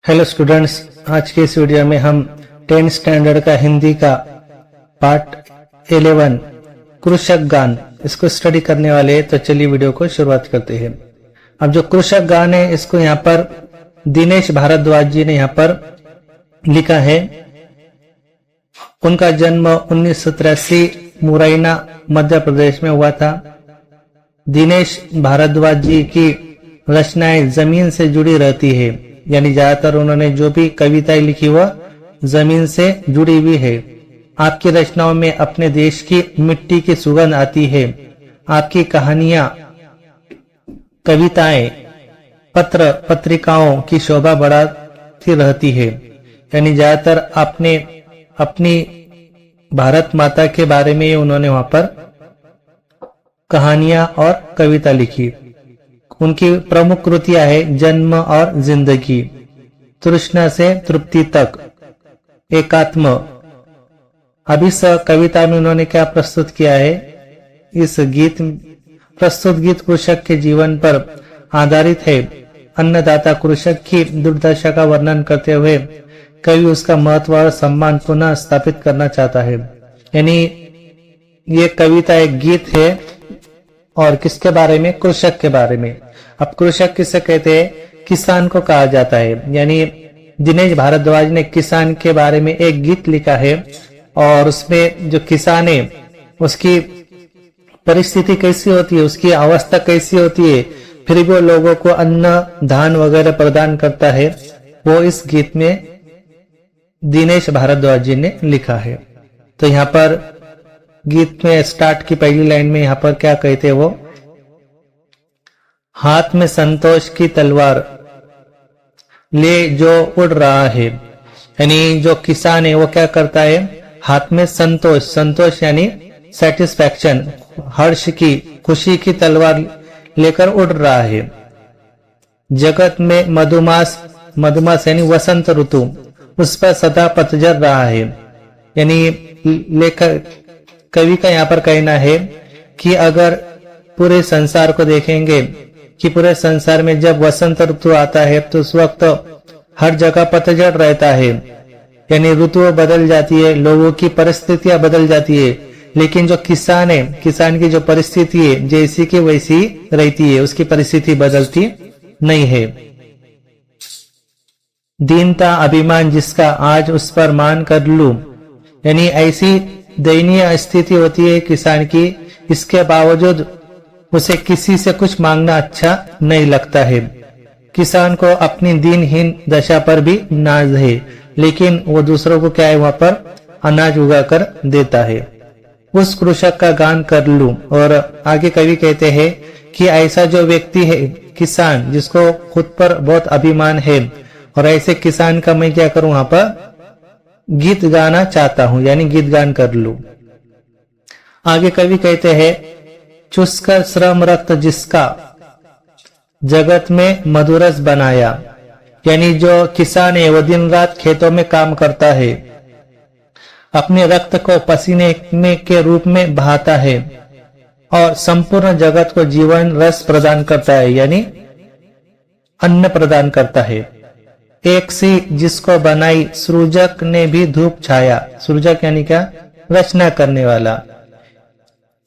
Hello students, आज के इस वीडियो में हम 10th स्टैंडर्ड का हिंदी का पार्ट 11 कृषक गान इसको स्टडी करने वाले हैं। तो चलिए वीडियो को शुरुआत करते हैं। अब जो कृषक गान है इसको यहाँ पर दिनेश भारद्वाज जी ने यहाँ पर लिखा है। उनका जन्म 1983 मुरैना मध्य प्रदेश में हुआ था। दिनेश भारद्वाज जी की रचनाएं जमीन से जुड़ी रहती है, यानी ज्यादातर उन्होंने जो भी कविताएं लिखी वह जमीन से जुड़ी हुई है। आपकी रचनाओं में अपने देश की मिट्टी की सुगंध आती है। आपकी कहानियां, कविताएं, पत्र पत्रिकाओं की शोभा बढ़ाती रहती है। यानी ज्यादातर आपने अपनी भारत माता के बारे में उन्होंने वहां पर कहानियां और कविता लिखी। उनकी प्रमुख कृतियां है जन्म और जिंदगी, तृष्णा से तृप्ति तक, एकात्म। अब इस कविता में उन्होंने क्या प्रस्तुत किया है? इस प्रस्तुत गीत कृषक के जीवन पर आधारित है। अन्नदाता कृषक की दुर्दशा का वर्णन करते हुए कवि उसका महत्व और सम्मान पुनः स्थापित करना चाहता है। यानी ये कविता एक गीत है और किसके बारे में? कृषक के बारे में। अब कृषक किसे कहते हैं? किसान को कहा जाता है। यानी दिनेश भारद्वाज ने किसान के बारे में एक गीत लिखा है और उसमें जो किसान है उसकी परिस्थिति कैसी होती है, उसकी अवस्था कैसी होती है, फिर भी वो लोगों को अन्न धान वगैरह प्रदान करता है, वो इस गीत में दिनेश भारद्वाज जी ने लिखा है। तो यहाँ पर गीत में स्टार्ट की पहली लाइन में यहाँ पर क्या कहते हैं वो? हाथ में संतोष की तलवार ले जो उड़ रहा है। यानी जो किसान है वो क्या करता है? हाथ में संतोष, संतोष यानी सेटिस्फैक्शन, हर्ष की, खुशी की तलवार लेकर उड़ रहा है। जगत में मधुमास, मधुमास यानी वसंत ऋतु, उस पर सदा पतझड़ रहा है। यानी लेखक कवि का यहाँ पर कहना है कि अगर पूरे संसार को देखेंगे कि पूरे संसार में जब वसंत ऋतु आता है तो उस वक्त हर जगह पतझड़ रहता है, यानी ऋतुएं बदल जाती है, लोगों की परिस्थितियां बदल जाती है। लेकिन जो किसान है, किसान की जो परिस्थिति है जैसी की वैसी रहती है, उसकी परिस्थिति बदलती नहीं है। दीनता अभिमान जिसका आज उस पर मान कर लूं, यानी ऐसी दयनीय स्थिति होती है किसान की, इसके बावजूद उसे किसी से कुछ मांगना अच्छा नहीं लगता है। किसान को अपनी दीनहीन दशा पर भी नाज है, लेकिन वो दूसरों को क्या है वहां पर अनाज उगा कर देता है। उस कृषक का गान कर लूं। और आगे कवि कहते हैं कि ऐसा जो व्यक्ति है किसान, जिसको खुद पर बहुत अभिमान है, और ऐसे किसान का मैं क्या करूं वहां पर गीत गाना चाहता हूं, यानी गीत गान कर लूं। आगे कवि कहते हैं चुसकर श्रम रक्त जिसका जगत में मधुरस बनाया। यानी जो किसान है वो दिन रात खेतों में काम करता है, अपने रक्त को पसीने में के रूप में बहाता है और संपूर्ण जगत को जीवन रस प्रदान करता है, यानी अन्न प्रदान करता है। एक सी जिसको बनाई सृजक ने भी धूप छाया। सृजक यानी क्या? रचना करने वाला।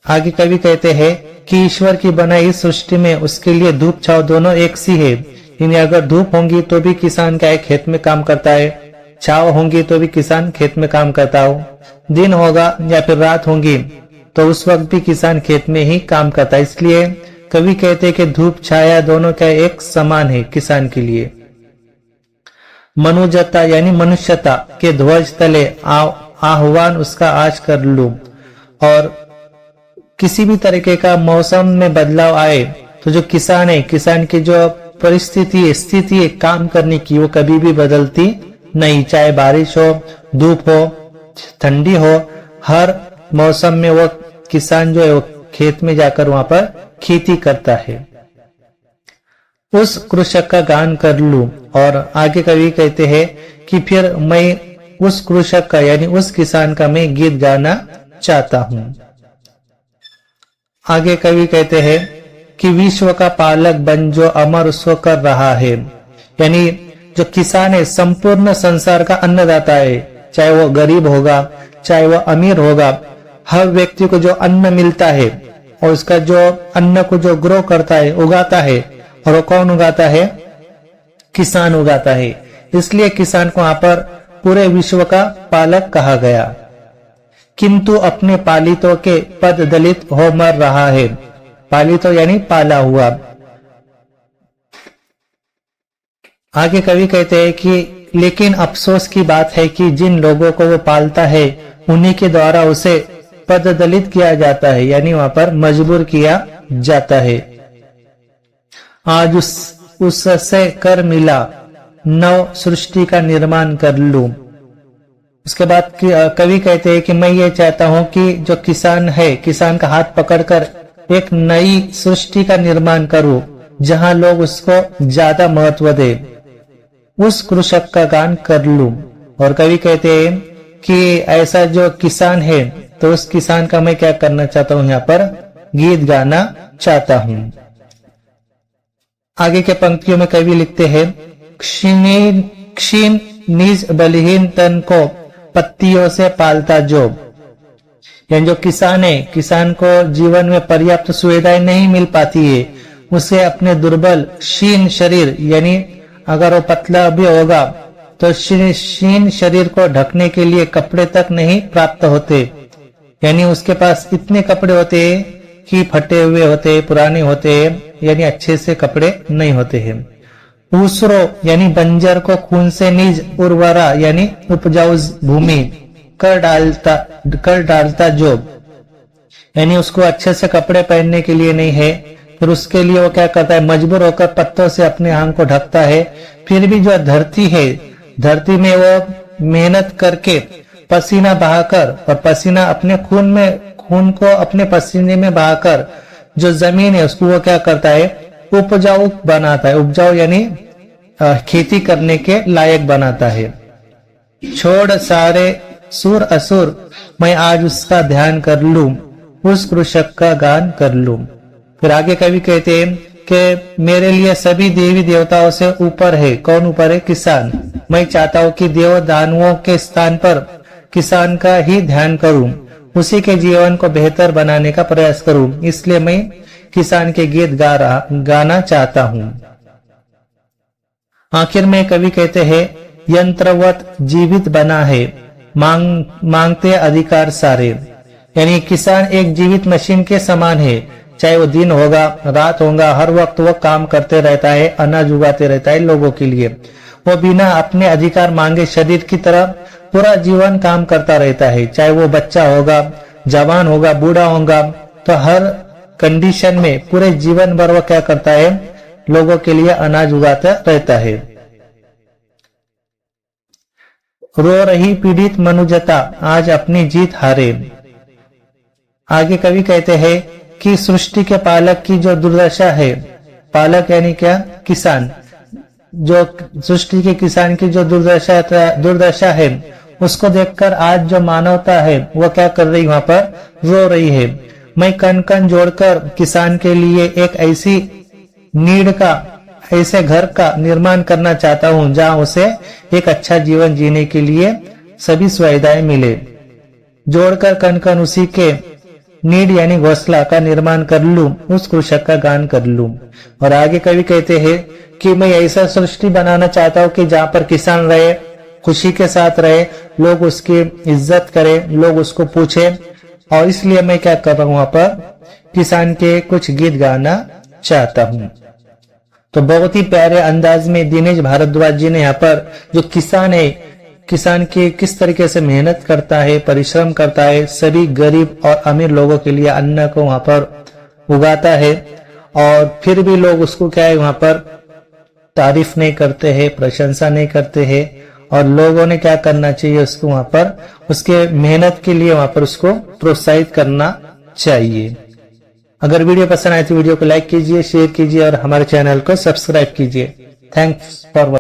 आगे कवि कहते हैं कि ईश्वर की बनाई सृष्टि में उसके लिए धूप छाव दोनों एक सी है। यानी अगर धूप होंगी तो भी किसान क्या है? खेत में काम करता है। छाव होंगी तो भी किसान खेत में काम करता हो। दिन होगा या फिर रात होंगी तो उस वक्त भी किसान खेत में ही काम करता है। इसलिए कवि कहते हैं कि धूप छाया दोनों क्या एक समान है किसान के लिए। मनुजता यानी मनुष्यता के ध्वज तले आह्वान उसका आज कर लूं। और किसी भी तरीके का मौसम में बदलाव आए तो जो किसान है, किसान की जो परिस्थिति स्थिति है काम करने की, वो कभी भी बदलती नहीं। चाहे बारिश हो, धूप हो, ठंडी हो, हर मौसम में वो किसान जो है वो खेत में जाकर वहां पर खेती करता है। उस कृषक का गान कर लूं। और आगे कवि कहते हैं कि फिर मैं उस कृषक का यानी उस किसान का मैं गीत गाना चाहता हूं। आगे कवि कहते हैं कि विश्व का पालक बन जो अमर उसको कर रहा है। यानी जो किसान है संपूर्ण संसार का अन्नदाता है, चाहे वो गरीब होगा चाहे वो अमीर होगा। हर व्यक्ति को जो अन्न मिलता है और उसका जो अन्न को जो ग्रो करता है, उगाता है, और वो कौन उगाता है? किसान उगाता है। इसलिए किसान को यहाँ पर पूरे विश्व का पालक कहा गया। किंतु अपने पालितों के पद दलित हो मर रहा है। पालितो यानी पाला हुआ। आगे कवि कहते हैं कि लेकिन अफसोस की बात है कि जिन लोगों को वो पालता है उन्हीं के द्वारा उसे पद दलित किया जाता है, यानी वहां पर मजबूर किया जाता है। आज उससे कर मिला, नव सृष्टि का निर्माण कर लूं। उसके बाद कवि कहते हैं कि मैं ये चाहता हूं कि जो किसान है, किसान का हाथ पकड़कर एक नई सृष्टि का निर्माण करूं, जहां लोग उसको ज्यादा महत्व दे, उस कृषक का गान कर लूं। और कवि कहते हैं कि ऐसा जो किसान है तो उस किसान का मैं क्या करना चाहता हूं, यहाँ पर गीत गाना चाहता हूं। आगे के पंक्तियों में कवि लिखते हैं, क्षीण निज बलहीन तन को पत्तियों से पालता जो। यानी जो किसान है, किसान को जीवन में पर्याप्त सुविधाएं नहीं मिल पाती है, उसे अपने दुर्बल क्षीण शरीर, यानी अगर वो पतला भी होगा तो क्षीण शरीर को ढकने के लिए कपड़े तक नहीं प्राप्त होते। यानी उसके पास इतने कपड़े होते हैं कि फटे हुए होते, पुराने होते, यानी अच्छे से कपड़े नहीं होते हैं। ऊसरो यानी बंजर को खून से निज उर्वरा यानी उपजाऊ भूमि कर डालता जो, यानी उसको अच्छे से कपड़े पहनने के लिए नहीं है, फिर उसके लिए वो क्या करता है, मजबूर होकर पत्तों से अपने आंग को ढकता है। फिर भी जो धरती है, धरती में वो मेहनत करके पसीना बहाकर, और पसीना अपने खून को अपने पसीने में बहाकर जो जमीन है उसको वो क्या करता है, उपजाऊ बनाता है। उपजाऊ यानी खेती करने के लायक बनाता है। छोड़ सारे सुर असुर, मैं आज उसका ध्यान कर लूं, उस कृषक का गान कर लूं। फिर आगे कवि कहते हैं कि मेरे लिए सभी देवी देवताओं से ऊपर है। कौन ऊपर है? किसान। मैं चाहता हूं कि देव दानवों के स्थान पर किसान का ही ध्यान करूं, उसी के जीवन को बेहतर बनाने का प्रयास करूं। इसलिए मैं किसान के गीत गाना चाहता हूं। आखिर में कवि कहते हैं, यंत्रवत जीवित बना है, मांगते अधिकार सारे। यानी किसान एक जीवित मशीन के समान है, चाहे वो दिन होगा रात होगा, हर वक्त वो काम करते रहता है, अनाज उगाते रहता है लोगों के लिए। वो बिना अपने अधिकार मांगे शरीर की तरह पूरा जीवन काम करता रहता है, चाहे वो बच्चा होगा, जवान होगा, बूढ़ा होगा, तो हर कंडीशन में पूरे जीवन भर वो क्या करता है, लोगों के लिए अनाज उगाता रहता है। रो रही पीड़ित मनुजता, आज अपनी जीत हारे। आगे कवि कहते हैं कि सृष्टि के पालक की जो दुर्दशा है, पालक यानी क्या? किसान। जो सृष्टि के किसान की जो दुर्दशा है, उसको देखकर आज जो मानवता है वो क्या कर रही, वहां पर रो रही है। मैं कण कण जोड़कर किसान के लिए एक ऐसी नीड का, ऐसे घर का निर्माण करना चाहता हूं जहां उसे एक अच्छा जीवन जीने के लिए सभी सुविधाएं मिले। जोड़कर कण कण उसी के नीड यानी घोंसला का निर्माण कर लूं, उस कृषक का गान कर लूं। और आगे कवि कहते हैं कि मैं ऐसा सृष्टि बनाना चाहता हूं कि जहां पर किसान रहे, खुशी के साथ रहे, लोग उसकी इज्जत करें, लोग उसको पूछे। और इसलिए मैं क्या कर रहा हूं, वहां पर किसान के कुछ गीत गाना चाहता हूं। तो बहुत ही प्यारे अंदाज में दिनेश भारद्वाज जी ने यहाँ पर जो किसान है, किसान की किस तरीके से मेहनत करता है, परिश्रम करता है, सभी गरीब और अमीर लोगों के लिए अन्न को वहां पर उगाता है, और फिर भी लोग उसको क्या है, वहां पर तारीफ नहीं करते हैं, प्रशंसा नहीं करते हैं। और लोगों ने क्या करना चाहिए, उसको वहां पर उसके मेहनत के लिए वहां पर उसको प्रोत्साहित करना चाहिए। अगर वीडियो पसंद आए तो वीडियो को लाइक कीजिए, शेयर कीजिए और हमारे चैनल को सब्सक्राइब कीजिए। Thanks for